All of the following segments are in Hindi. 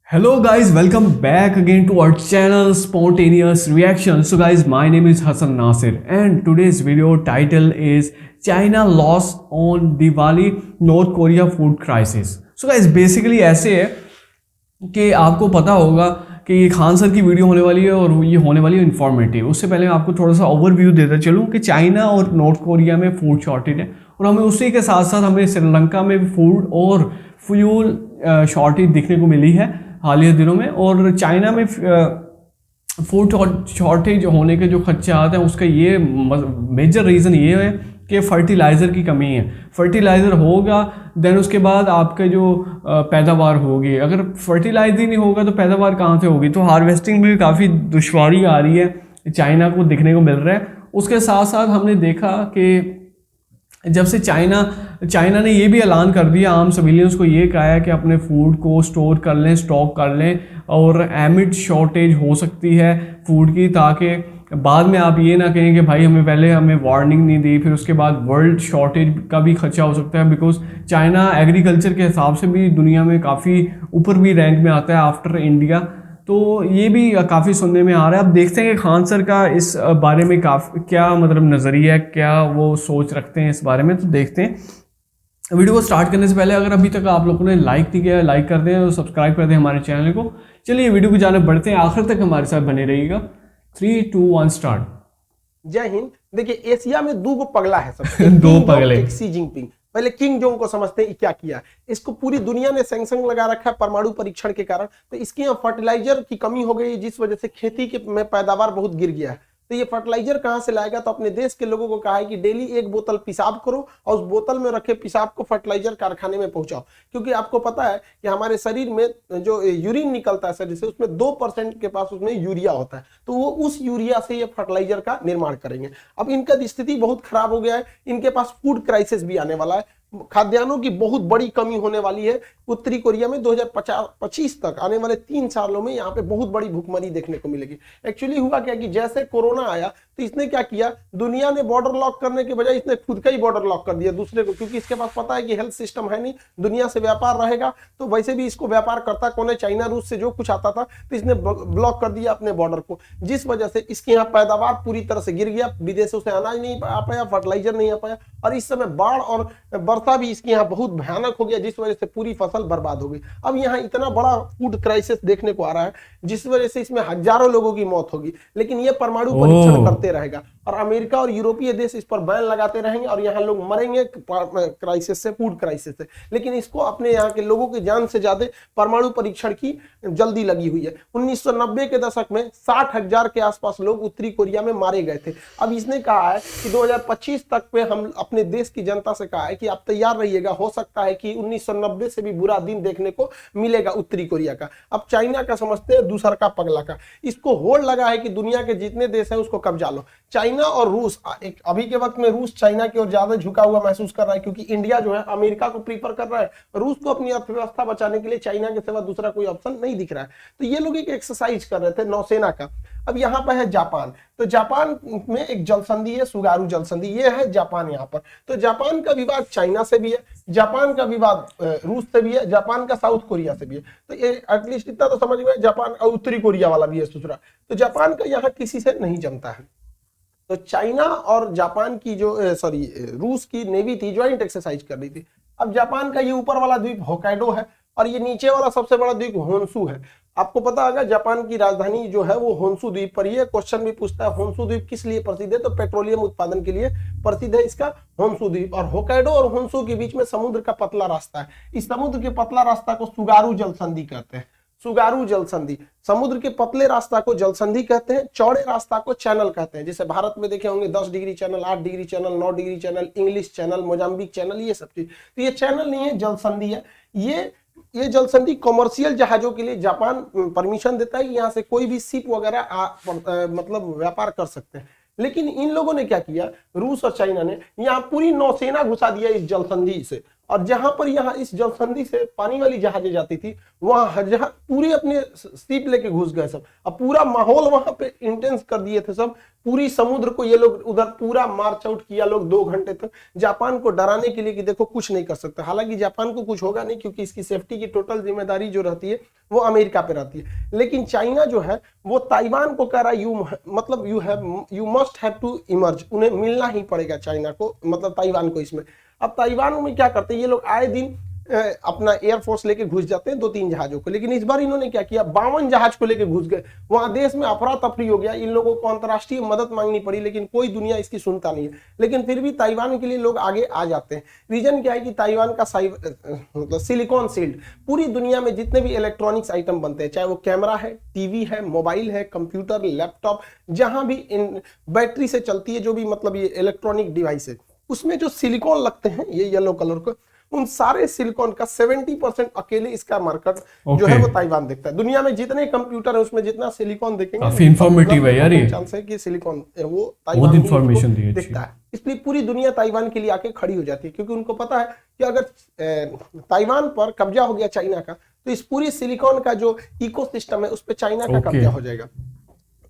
Hello guys, welcome back again to our channel Spontaneous Reaction. So guys, my name is Hassan Nasir and today's video title is China loss on Diwali North Korea food crisis. So guys, basically ऐसे है कि आपको पता होगा कि ये खान सर की वीडियो होने वाली है और ये होने वाली है इन्फॉर्मेटिव। उससे पहले मैं आपको थोड़ा सा ओवरव्यू देता चलूँ कि चाइना और नॉर्थ कोरिया में फूड शॉर्टेज है और हमें उसी के साथ साथ हमें श्रीलंका में भी फूड और फ्यूल शॉर्टेज दिखने को मिली है हालिया दिनों में। और चाइना में फूड शॉर्टेज होने के जो खदशात हैं उसका ये मेजर रीज़न ये है कि फर्टिलाइज़र की कमी है। फर्टिलाइज़र होगा देन उसके बाद आपके जो पैदावार होगी, अगर फर्टिलाइज़र ही नहीं होगा तो पैदावार कहाँ से होगी। तो हार्वेस्टिंग में काफ़ी दुश्वारी आ रही है, चाइना को दिखने को मिल रहा है। उसके साथ साथ हमने देखा कि जब से चाइना ने ये भी ऐलान कर दिया, आम सिविलियंस को ये कहा है कि अपने फूड को स्टोर कर लें, स्टॉक कर लें और एमिड शॉर्टेज हो सकती है फूड की, ताकि बाद में आप ये ना कहें कि भाई हमें वार्निंग नहीं दी, फिर उसके बाद वर्ल्ड शॉर्टेज का भी खर्चा हो सकता है। बिकॉज चाइना एग्रीकल्चर के हिसाब से भी दुनिया में काफ़ी ऊपर भी रैंक में आता है आफ्टर इंडिया। तो ये भी काफ़ी सुनने में आ रहा है। अब देखते हैं कि खान सर का इस बारे में क्या मतलब नज़रिया है, क्या वो सोच रखते हैं इस बारे में। तो देखते हैं। वीडियो को स्टार्ट करने से पहले अगर अभी तक आप लोगों ने लाइक नहीं किया, लाइक कर दें और सब्सक्राइब कर दें हमारे चैनल को। चलिए वीडियो की जाने बढ़ते हैं, आखिर तक हमारे साथ बने रहिएगा। 3, 2, 1 स्टार्ट। जय हिंद। देखिए, एशिया में दो पगला है सबसे दो पगले, एक शी जिनपिंग। पहले किंग जोंग को समझते हैं क्या किया। इसको पूरी दुनिया ने सैंक्शन लगा रखा है परमाणु परीक्षण के कारण। तो इसके यहाँ फर्टिलाइजर की कमी हो गई, जिस वजह से खेती के में पैदावार बहुत गिर गया है। तो ये फर्टिलाइजर कहाँ से लाएगा? तो अपने देश के लोगों को कहा है कि डेली 1 बोतल पेशाब करो और उस बोतल में रखे पेशाब को फर्टिलाइजर कारखाने में पहुंचाओ। क्योंकि आपको पता है कि हमारे शरीर में जो यूरिन निकलता है शरीर से, उसमें 2% के पास उसमें यूरिया होता है। तो वो उस यूरिया से ये फर्टिलाइजर का निर्माण करेंगे। अब इनका स्थिति बहुत खराब हो गया है, इनके पास फूड क्राइसिस भी आने वाला है, खाद्यान्नों की बहुत बड़ी कमी होने वाली है। उत्तरी कोरिया में 2025 तक आने वाले 3 सालों में यहाँ पे बहुत बड़ी भूखमरी देखने को मिलेगी। एक्चुअली हुआ क्या कि जैसे कोरोना आया तो इसने क्या किया, दुनिया ने बॉर्डर लॉक करने के बजाय इसने खुद का ही बॉर्डर लॉक कर दिया दूसरे को। क्योंकि इसके पास पता है कि हेल्थ सिस्टम है नहीं, दुनिया से व्यापार रहेगा तो वैसे भी इसको व्यापार करता कौन है, चाइना रूस से जो कुछ आता था। तो इसने ब्लॉक कर दिया अपने बॉर्डर को, जिस वजह से इसके यहाँ पैदावार पूरी तरह से गिर गया। विदेशों से अनाज नहीं आ पाया, फर्टिलाइजर नहीं आ पाया और इस समय बाढ़ और वर्षा भी इसके यहाँ बहुत भयानक हो गया, जिस वजह से पूरी फसल बर्बाद हो गई। अब यहाँ इतना बड़ा फूड क्राइसिस देखने को आ रहा है, जिस वजह से इसमें हजारों लोगों की मौत होगी। लेकिन ये परमाणु परीक्षण करते रहेगा और अमेरिका और यूरोपीय देश इस पर बैन लगाते रहेंगे और यहाँ लोग मरेंगे क्राइसिस से, फूड क्राइसिस से। लेकिन इसको अपने यहाँ के लोगों की जान से ज्यादा परमाणु परीक्षण की जल्दी लगी हुई है। 1990 के दशक में 60,000 के आसपास लोग उत्तरी कोरिया में मारे गए थे। अब इसने कहा है कि 2025 तक पे हम अपने देश की जनता से कहा है कि आप तैयार रहिएगा, हो सकता है कि 1990 से भी बुरा दिन देखने को मिलेगा उत्तरी कोरिया का। अब चाइना का समझते हैं दूसरा का पगला का। इसको होड़ लगा है कि दुनिया के जितने देश हैं उसको कब्जा लो। चाइना और रूस अभी के वक्त में रूस चाइना की ओर ज्यादा झुका हुआ महसूस कर रहा है, क्योंकि इंडिया जो है अमेरिका को प्रीफर कर रहा है। रूस को अपनी अर्थव्यवस्था बचाने के लिए चाइना के सिवा दूसरा कोई ऑप्शन नहीं दिख रहा है। तो ये लोग एक एक्सरसाइज कर रहे थे नौसेना का। अब यहाँ पर है जापान। तो जापान में एक जलसंधि है, सुगारू जलसंधि, ये है जापान यहाँ पर। तो जापान का विवाद चाइना से भी है, जापान का विवाद रूस से भी है, जापान का साउथ कोरिया से भी है। तो ये एटलीस्ट इतना तो समझ में, जापान और उत्तरी कोरिया वाला भी है दूसरा। तो जापान का यहाँ किसी से नहीं जमता है। तो चाइना और जापान की जो रूस की नेवी थी, ज्वाइंट एक्सरसाइज कर रही थी। अब जापान का ये ऊपर वाला द्वीप होकाइडो है और ये नीचे वाला सबसे बड़ा द्वीप होन्शु है। आपको पता होगा जापान की राजधानी जो है वो होन्शु द्वीप पर ही है। क्वेश्चन भी पूछता है होन्शु द्वीप किस लिए प्रसिद्ध है, तो पेट्रोलियम उत्पादन के लिए प्रसिद्ध है इसका होन्शु द्वीप। और होकाइडो और होन्शु के बीच में समुद्र का पतला रास्ता है। इस समुद्र के पतला रास्ता को सुगारू जलसंधि कहते हैं। सुगारू जलसंधि, समुद्र के पतले रास्ता को जलसंधि कहते हैं, चौड़े रास्ता को चैनल कहते हैं। जैसे भारत में देखे होंगे 10 degree channel, 8 degree channel, 9 degree channel, English channel, Mozambique channel, ये सब चीज। तो ये चैनल नहीं है, जलसंधि है। ये जलसंधि कॉमर्शियल जहाजों के लिए जापान परमिशन देता है, यहाँ से कोई भी शिप वगैरह मतलब व्यापार कर सकते हैं। लेकिन इन लोगों ने क्या किया, रूस और चाइना ने यहाँ पूरी नौसेना घुसा दिया इस जलसंधि से और जहां पर यहाँ इस जलसंधि से पानी वाली जहाजें जाती थी, वहां जहां पूरी अपने सीप लेके घुस गए सब। अब पूरा माहौल वहां पे इंटेंस कर दिए थे सब, पूरी समुद्र को ये लोग उधर पूरा मार्च आउट किया लोग 2 घंटे तक, जापान को डराने के लिए कि देखो कुछ नहीं कर सकता। हालांकि जापान को कुछ होगा नहीं, क्योंकि इसकी सेफ्टी की टोटल जिम्मेदारी जो रहती है वो अमेरिका पे रहती है। लेकिन चाइना जो है वो ताइवान को कह रहा है मतलब you must have to emerge, उन्हें मिलना ही पड़ेगा चाइना को, मतलब ताइवान को इसमें। अब ताइवान में क्या करते हैं ये लोग, आए दिन अपना एयरफोर्स लेके घुस जाते हैं 2-3 जहाजों को, लेकिन इस बार इन्होंने क्या किया, 52 जहाज को लेके घुस गए। वहां देश में अफरा तफरी हो गया, इन लोगों को अंतरराष्ट्रीय मदद मांगनी पड़ी, लेकिन कोई दुनिया इसकी सुनता नहीं है। लेकिन फिर भी ताइवान के लिए लोग आगे आ जाते हैं। रीजन क्या है कि ताइवान का मतलब सिलिकॉन शील्ड, पूरी दुनिया में जितने भी इलेक्ट्रॉनिक्स आइटम बनते हैं, चाहे वो कैमरा है, टीवी है, मोबाइल है, कंप्यूटर, लैपटॉप, जहां भी बैटरी से चलती है जो भी मतलब ये इलेक्ट्रॉनिक डिवाइस है, उसमें जो सिलिकॉन लगते हैं ये येलो कलर को, उन सारे सिलिकॉन का 70% अकेले इसका मार्केट जो है वो ताइवान देखता है। दुनिया में जितने कंप्यूटर है उसमें जितना सिलिकॉन देखेंगे, काफी इंफॉर्मेटिव है यार ये, चांस है कि सिलिकॉन वो ताइवान इंफॉर्मेशन देखता है। इसलिए पूरी दुनिया ताइवान के लिए आके खड़ी हो जाती है, क्योंकि उनको पता है कि अगर ताइवान पर कब्जा हो गया चाइना का, तो इस पूरी सिलिकॉन का जो इकोसिस्टम है उस पर चाइना का कब्जा हो जाएगा।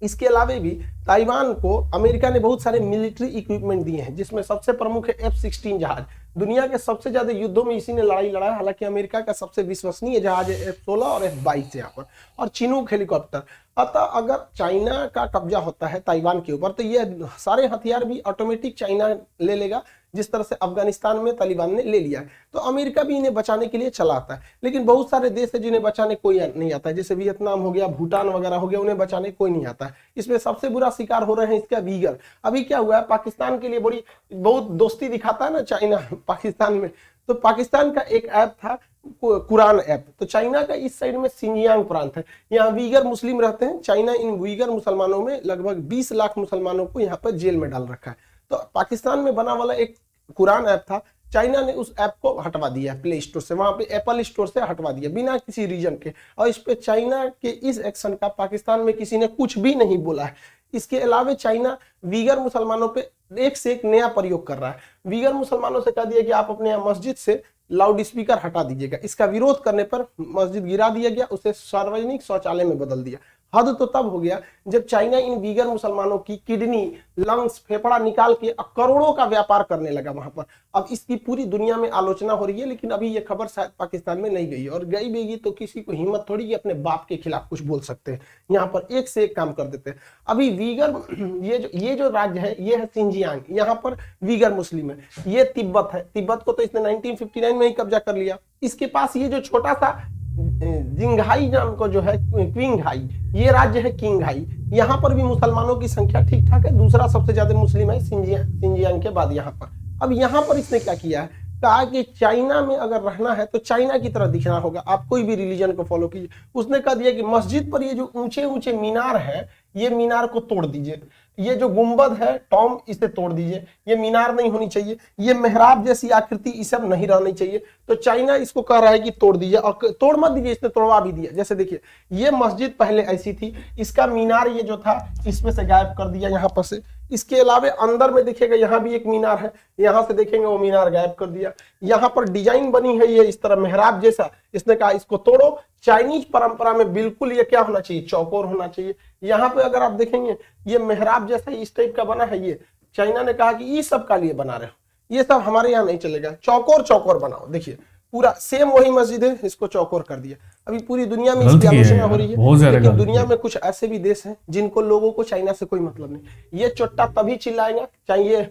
इसके अलावा भी ताइवान को अमेरिका ने बहुत सारे मिलिट्री इक्विपमेंट दिए हैं, जिसमें सबसे प्रमुख है F-16 जहाज। दुनिया के सबसे ज्यादा युद्धों में इसी ने लड़ाई लड़ा है। हालांकि अमेरिका का सबसे विश्वसनीय जहाज है F-16 और F-22 यहाँ पर, और चिनूक हेलीकॉप्टर। अतः अगर चाइना का कब्जा होता है ताइवान के ऊपर, तो ये सारे हथियार भी ऑटोमेटिक चाइना ले लेगा, जिस तरह से अफगानिस्तान में तालिबान ने ले लिया है। तो अमेरिका भी इन्हें बचाने के लिए चला आता है, लेकिन बहुत सारे देश है जिन्हें बचाने कोई नहीं आता है, जैसे वियतनाम हो गया, भूटान वगैरह हो गया, उन्हें बचाने कोई नहीं आता है। इसमें सबसे बुरा शिकार हो रहे हैं इसका वीगर। अभी क्या हुआ है, पाकिस्तान के लिए बहुत दोस्ती दिखाता है ना चाइना पाकिस्तान में, तो पाकिस्तान का एक ऐप था कुरान ऐप, तो चाइना का इस साइड में सिंजियांग प्रांत है, यहाँ वीगर मुस्लिम रहते हैं। चाइना इन वीगर मुसलमानों में लगभग 20 लाख मुसलमानों को यहाँ पर जेल में डाल रखा है। तो पाकिस्तान में बना वाला एक कुरान ऐप था, चाइना ने उस ऐप को हटवा दिया प्ले स्टोर से, वहां पे एप्पल स्टोर से हटवा दिया बिना किसी रीजन के। और इस पे चाइना के इस एक्शन का पाकिस्तान में किसी ने कुछ भी नहीं बोला है। इसके अलावा चाइना वीगर मुसलमानों पे एक से एक नया प्रयोग कर रहा है। वीगर मुसलमानों से कह दिया कि आप अपने यहाँ मस्जिद से लाउड स्पीकर हटा दीजिएगा। इसका विरोध करने पर मस्जिद गिरा दिया गया, उसे सार्वजनिक शौचालय में बदल दिया। हद तो तब हो गया जब चाइना इन वीगर मुसलमानों की किडनी, लंग्स, फेफड़ा निकाल के करोड़ों का व्यापार करने लगा वहां पर। अब इसकी पूरी दुनिया में आलोचना हो रही है, लेकिन अभी ये खबर शायद पाकिस्तान में नहीं गई, और गई भी तो किसी को हिम्मत थोड़ी कि अपने बाप के खिलाफ कुछ बोल सकते हैं। यहाँ पर एक से एक काम कर देते हैं। अभी वीगर ये जो राज्य है ये है सिंजियांग, यहाँ पर वीगर मुस्लिम है। ये तिब्बत है, तिब्बत को तो इसने 1959 में ही कब्जा कर लिया। इसके पास ये जो छोटा सा जिंगहाई नाम को जो है क्विंगहाई, ये राज्य है किंगहाई। यहाँ पर भी मुसलमानों की संख्या ठीक ठाक है, दूसरा सबसे ज्यादा मुस्लिम है सिंजियांग के बाद यहाँ पर। अब यहाँ पर इसने क्या किया है, कहा कि चाइना में अगर रहना है तो चाइना की तरह दिखना होगा, आप कोई भी रिलीजन को फॉलो कीजिए। उसने कह दिया कि मस्जिद पर ये जो ऊंचे ऊंचे मीनार है, ये मीनार को तोड़ दीजिए। ये जो गुंबद है टॉम, इसे तोड़ दीजिए, ये मीनार नहीं होनी चाहिए। ये मेहराब जैसी आकृति ये सब नहीं रहनी चाहिए। तो चाइना इसको कह रहा है कि तोड़ दीजिए, और तोड़ मत दीजिए, इसने तोड़वा भी दिया। जैसे देखिए ये मस्जिद पहले ऐसी थी, इसका मीनार ये जो था इसमें से गायब कर दिया यहाँ पर से। इसके अलावा अंदर में देखिएगा यहाँ भी एक मीनार है, यहाँ से देखेंगे वो मीनार गायब कर दिया। यहाँ पर डिजाइन बनी है ये इस तरह मेहराब जैसा, इसने कहा इसको तोड़ो। चाइनीज परंपरा में बिल्कुल ये क्या होना चाहिए, चौकोर होना चाहिए। यहाँ पे अगर आप देखेंगे ये मेहराब जैसा इस टाइप का बना है, ये चाइना ने कहा कि ये सब का लिए बना रहे हो, ये सब हमारे यहाँ नहीं चलेगा, चौकोर चौकोर बनाओ। देखिए पूरा सेम वही मस्जिद है, इसको चौकोर कर दिया। अभी पूरी दुनिया में इसकी आलोचना हो रही है, लेकिन दुनिया में कुछ ऐसे भी देश हैं जिनको लोगों को चाइना से कोई मतलब नहीं। ये चोट्टा तभी चिल्लाएगा चाहिए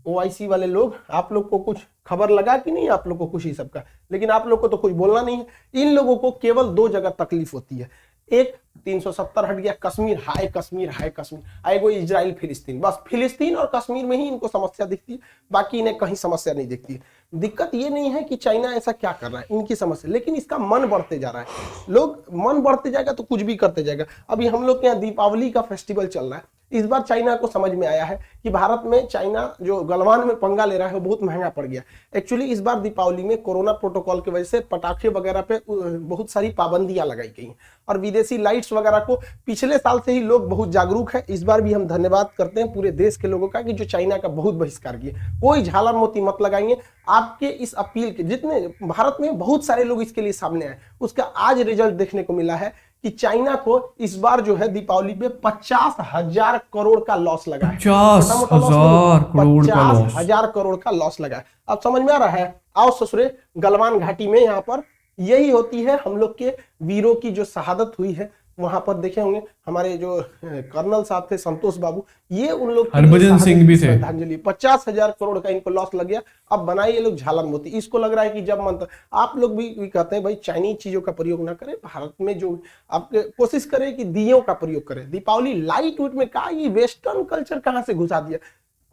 OIC वाले लोग, आप लोग को कुछ खबर लगा कि नहीं, आप लोग को कुछ ही सबका, लेकिन आप लोग को तो कुछ बोलना नहीं है। इन लोगों को केवल 2 जगह तकलीफ होती है, एक 370 हट गया कश्मीर, हाय कश्मीर, हाय कश्मीर, आएगो इजराइल फिलिस्तीन, बस फिलिस्तीन और कश्मीर में ही इनको समस्या दिखती है, बाकी इन्हें कहीं समस्या नहीं दिखती। दिक्कत ये नहीं है कि चाइना ऐसा क्या कर रहा है, इनकी समस्या, लेकिन इसका मन बढ़ते जा रहा है। लोग मन बढ़ते जाएगा तो कुछ भी करते जाएगा। अभी हम लोग के यहाँ दीपावली का फेस्टिवल चल रहा है, इस बार चाइना को समझ में आया है कि भारत में चाइना जो गलवान में पंगा ले रहा है वो बहुत महंगा पड़ गया। एक्चुअली इस बार दीपावली में कोरोना प्रोटोकॉल की वजह से पटाखे वगैरह पे बहुत सारी पाबंदियां लगाई गई हैं और विदेशी लाइट्स वगैरह को पिछले साल से ही लोग बहुत जागरूक है। इस बार भी हम धन्यवाद करते हैं पूरे देश के लोगों का कि जो चाइना का बहुत बहिष्कार किए। कोई झालर मोती मत लगाएंगे। आपके इस अपील के जितने भारत में बहुत सारे लोग इसके लिए सामने आए, उसका आज रिजल्ट देखने को मिला है कि चाइना को इस बार जो है दीपावली पे 50,000 करोड़ का लॉस लगा है। 50,000 करोड़ का लॉस लगा है। अब समझ में आ रहा है। आओ ससुरे, गलवान घाटी में यहाँ पर यही होती है हम लोग के वीरों की जो शहादत हुई है। वहां पर देखे होंगे हमारे जो कर्नल साहब थे संतोष बाबू, ये उन लोग हरभजन सिंह भी थे। श्रद्धांजलि 50,000 करोड़ का इनको लॉस लग गया। अब बनाए ये लोग झालर मोती। इसको लग रहा है कि जब मन आप लोग भी कहते हैं भाई चाइनीज चीजों का प्रयोग ना करें, भारत में जो आप कोशिश करें कि दियों का प्रयोग करें। दीपावली लाइट वेट में का ये वेस्टर्न कल्चर कहाँ से घुसा दिया।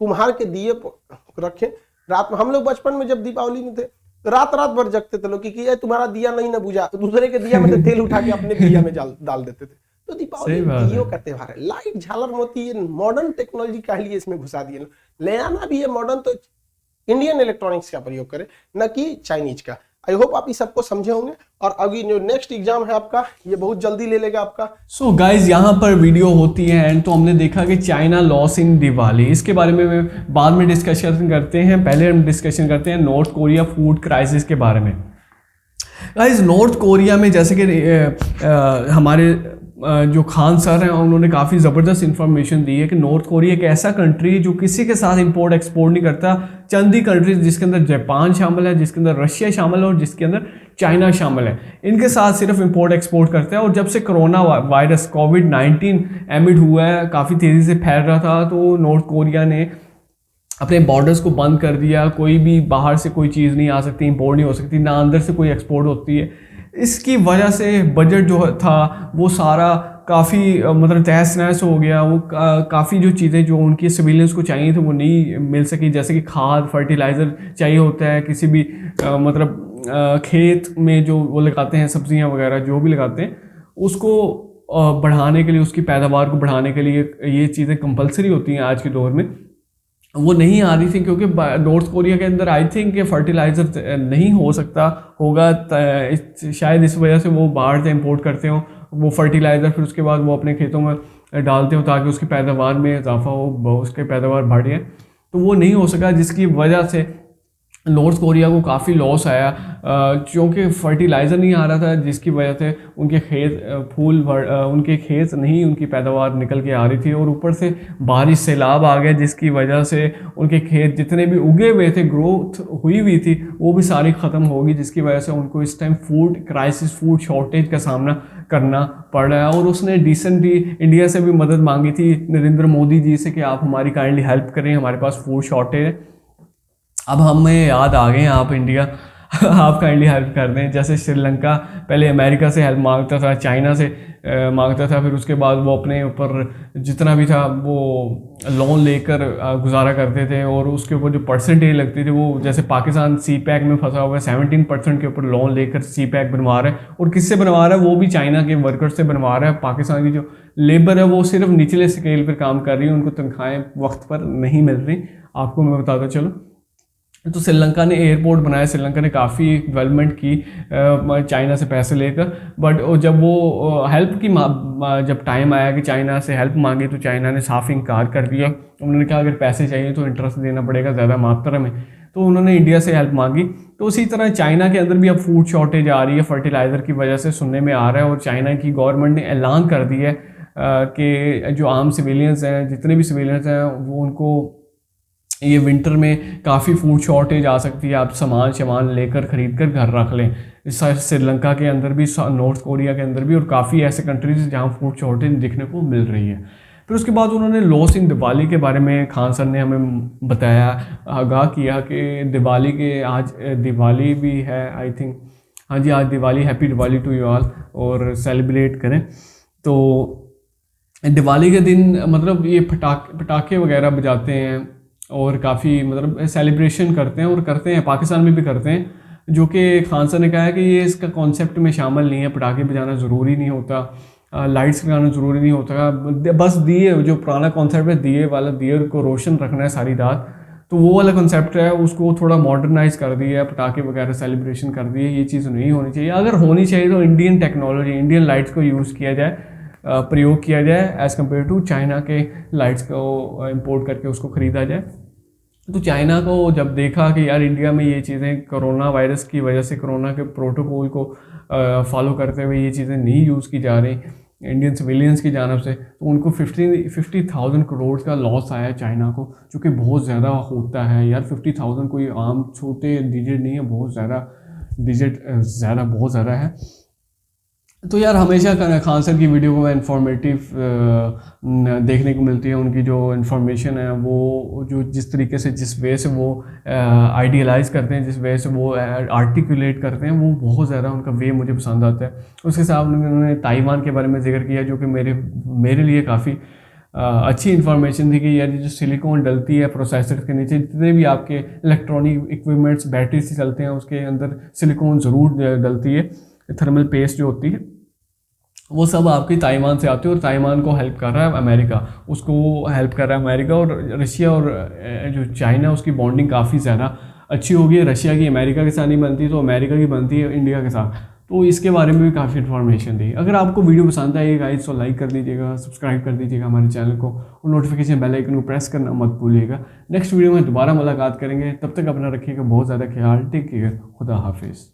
कुम्हार के दिए रखे रात में। हम लोग बचपन में जब दीपावली में थे रात भर जगते थे लोग कि तुम्हारा दिया नहीं ना बुझा, दूसरे के दिया में तेल उठा के अपने दिया में डाल देते थे। तो दीपावली दियों का त्योहार है। लाइट झालर मोती ये मॉडर्न टेक्नोलॉजी का लिए इसमें घुसा दिए। ले आना भी है मॉडर्न तो इंडियन इलेक्ट्रॉनिक्स का प्रयोग करें, न कि चाइनीज का। आई होप आप इस सबको समझे होंगे। और अभी जो नेक्स्ट एग्जाम है आपका ये बहुत जल्दी ले लेगा आपका। सो गाइज यहाँ पर वीडियो होती है एंड तो हमने देखा कि चाइना लॉस इन दिवाली, इसके बारे में बाद में डिस्कशन करते हैं। पहले हम डिस्कशन करते हैं नॉर्थ कोरिया फूड क्राइसिस के बारे में। गाइज नॉर्थ कोरिया में जैसे कि हमारे जो खान सर हैं उन्होंने काफ़ी ज़बरदस्त इंफॉर्मेशन दी है कि नॉर्थ कोरिया एक ऐसा कंट्री है जो किसी के साथ इंपोर्ट एक्सपोर्ट नहीं करता। चंद ही कंट्रीज जिसके अंदर जापान शामिल है, जिसके अंदर रशिया शामिल है और जिसके अंदर चाइना शामिल है, इनके साथ सिर्फ इंपोर्ट एक्सपोर्ट करता है। और जब से कोरोना वायरस कोविड-19 एमिड हुआ है, काफ़ी तेज़ी से फैल रहा था, तो नॉर्थ कोरिया ने अपने बॉर्डर्स को बंद कर दिया। कोई भी बाहर से कोई चीज़ नहीं आ सकती, इंपोर्ट नहीं हो सकती, ना अंदर से कोई एक्सपोर्ट होती है। इसकी वजह से बजट जो था वो सारा काफ़ी मतलब तहस नहस हो गया। वो काफ़ी जो चीज़ें जो उनकी सिविलियंस को चाहिए थे वो नहीं मिल सकी। जैसे कि खाद, फर्टिलाइज़र चाहिए होता है किसी भी मतलब खेत में जो वो लगाते हैं, सब्जियां वगैरह जो भी लगाते हैं, उसको बढ़ाने के लिए, उसकी पैदावार को बढ़ाने के लिए ये चीज़ें कंपलसरी होती हैं आज के दौर में। वो नहीं आ रही थी क्योंकि नॉर्थ कोरिया के अंदर आई थिंक कि फर्टिलाइज़र नहीं हो सकता होगा, शायद इस वजह से वो बाहर से इंपोर्ट करते हो वो फर्टिलाइज़र, फिर उसके बाद वो अपने खेतों में डालते हो ताकि उसकी पैदावार में इजाफा हो, उसकी पैदावार बढ़े। तो वो नहीं हो सका, जिसकी वजह से नॉर्थ कोरिया को काफ़ी लॉस आया क्योंकि फर्टिलाइज़र नहीं आ रहा था, जिसकी वजह से उनके खेत उनके खेत नहीं, उनकी पैदावार निकल के आ रही थी। और ऊपर से बारिश सैलाब आ गया, जिसकी वजह से उनके खेत जितने भी उगे हुए थे, ग्रोथ हुई हुई थी, वो भी सारी ख़त्म होगी, जिसकी वजह से उनको इस time food crisis, food shortage का सामना करना पड़ रहा है। और उसने रिसेंटली इंडिया से भी मदद मांगी थी, नरेंद्र मोदी जी से, कि आप हमारी काइंडली हेल्प करें, हमारे पास फूड शॉर्टेज है। अब हमें याद आ गए आप इंडिया आप काइंडली हेल्प कर दें। जैसे श्रीलंका पहले अमेरिका से हेल्प मांगता था, चाइना से मांगता था, फिर उसके बाद वो अपने ऊपर जितना भी था वो लोन लेकर गुजारा करते थे, और उसके ऊपर जो परसेंटेज लगती थी वो, जैसे पाकिस्तान CPEC में फंसा हुआ है, 17% के ऊपर लोन लेकर CPEC बनवा रहा है। और किससे बनवा रहा है? वो भी चाइना के वर्कर्स से बनवा रहा है। पाकिस्तान की जो लेबर है वो सिर्फ निचले स्केल पर काम कर रही है, उनको तनख्वाहें वक्त पर नहीं मिल रही। आपको मैं बताता चलो, तो श्रीलंका ने एयरपोर्ट बनाया, श्रीलंका ने काफ़ी डेवलपमेंट की चाइना से पैसे लेकर। बट जब वो हेल्प की जब टाइम आया कि चाइना से हेल्प मांगे, तो चाइना ने साफ इनकार कर दिया। उन्होंने कहा अगर पैसे चाहिए तो इंटरेस्ट देना पड़ेगा ज़्यादा मात्रा में। तो उन्होंने इंडिया से हेल्प मांगी। तो उसी तरह चाइना के अंदर भी अब फूड शॉर्टेज आ रही है, फर्टिलाइज़र की वजह से सुनने में आ रहा है। और चाइना की गवर्नमेंट ने ऐलान कर दिया है कि जो आम सिविलियंस हैं, जितने भी सिविलियंस हैं, वो उनको ये विंटर में काफ़ी फूड शॉर्टेज आ सकती है। आप सामान लेकर ख़रीद कर घर रख लें। श्रीलंका के अंदर भी, नॉर्थ कोरिया के अंदर भी, और काफ़ी ऐसे कंट्रीज जहाँ फूड शॉर्टेज देखने को मिल रही है। फिर उसके बाद उन्होंने लॉस इन दिवाली के बारे में खान सर ने हमें बताया, आगाह किया कि दिवाली के आज दिवाली भी है, आई थिंक, हाँ जी आज Diwali, happy Diwali to you all, और सेलिब्रेट करें। तो दिवाली के दिन मतलब ये पटाखे वगैरह बजाते हैं और काफ़ी मतलब सेलिब्रेशन करते हैं, और करते हैं, पाकिस्तान में भी करते हैं, जो कि खान सर ने कहा है कि ये इसका कॉन्सेप्ट में शामिल नहीं है। पटाखे बजाना ज़रूरी नहीं होता, लाइट्स लगाना ज़रूरी नहीं होता, बस दिए, जो पुराना कॉन्सेप्ट है दिए वाला, दिए को रोशन रखना है सारी रात, तो वो वाला कॉन्सेप्ट है, उसको थोड़ा मॉडर्नाइज कर दिया है, पटाखे वगैरह सेलिब्रेशन कर दिए। ये चीज़ नहीं होनी चाहिए। अगर होनी चाहिए तो इंडियन टेक्नोलॉजी, इंडियन लाइट्स को यूज़ किया जाए, प्रयोग किया जाए एज़ कम्पेयर टू चाइना के लाइट्स को इम्पोर्ट करके उसको ख़रीदा जाए। तो चाइना को जब देखा कि यार इंडिया में ये चीज़ें कोरोना वायरस की वजह से, कोरोना के प्रोटोकॉल को फॉलो करते हुए ये चीज़ें नहीं यूज़ की जा रही इंडियन सिविलियंस की जानब से, तो उनको 50,000 करोड़ का लॉस आया चाइना को, जो कि बहुत ज़्यादा होता है यार। 50,000 कोई आम छोटे डिजिट नहीं है, बहुत ज़्यादा डिजिट, ज़्यादा, बहुत ज़्यादा है। तो यार हमेशा खान सर की वीडियो को इन्फॉर्मेटिव देखने को मिलती है। उनकी जो इन्फॉर्मेशन है वो जो जिस तरीके से, जिस वे से वो आइडियलाइज़ करते हैं, जिस वे से वो आर्टिकुलेट करते हैं, वो बहुत ज़्यादा उनका वे मुझे पसंद आता है। उसके साथ उन्होंने ताइवान के बारे में जिक्र किया, जो कि मेरे लिए काफ़ी अच्छी इन्फॉर्मेशन थी कि यार जो सिलिकॉन डलती है प्रोसेसर के नीचे, जितने भी आपके इलेक्ट्रॉनिक इक्विपमेंट्स बैटरी से चलते हैं उसके अंदर सिलिकॉन ज़रूर डलती है। थर्मल पेस्ट जो होती है वो सब आपकी ताइवान से आती है, और ताइवान को हेल्प कर रहा है अमेरिका, उसको हेल्प कर रहा है अमेरिका। और रशिया और जो चाइना, उसकी बॉन्डिंग काफ़ी ज़्यादा अच्छी होगी। रशिया की अमेरिका के साथ नहीं बनती, तो अमेरिका की बनती है इंडिया के साथ। तो इसके बारे में भी काफ़ी इन्फॉर्मेशन थी। अगर आपको वीडियो पसंद आएगी गाइस तो लाइक कर दीजिएगा, सब्सक्राइब कर दीजिएगा हमारे चैनल को, और नोटिफिकेशन बेल आइकन को प्रेस करना मत भूलिएगा। नेक्स्ट वीडियो में दोबारा मुलाकात करेंगे, तब तक अपना रखिएगा बहुत ज़्यादा ख्याल। टेक केयर, खुदा हाफिज़।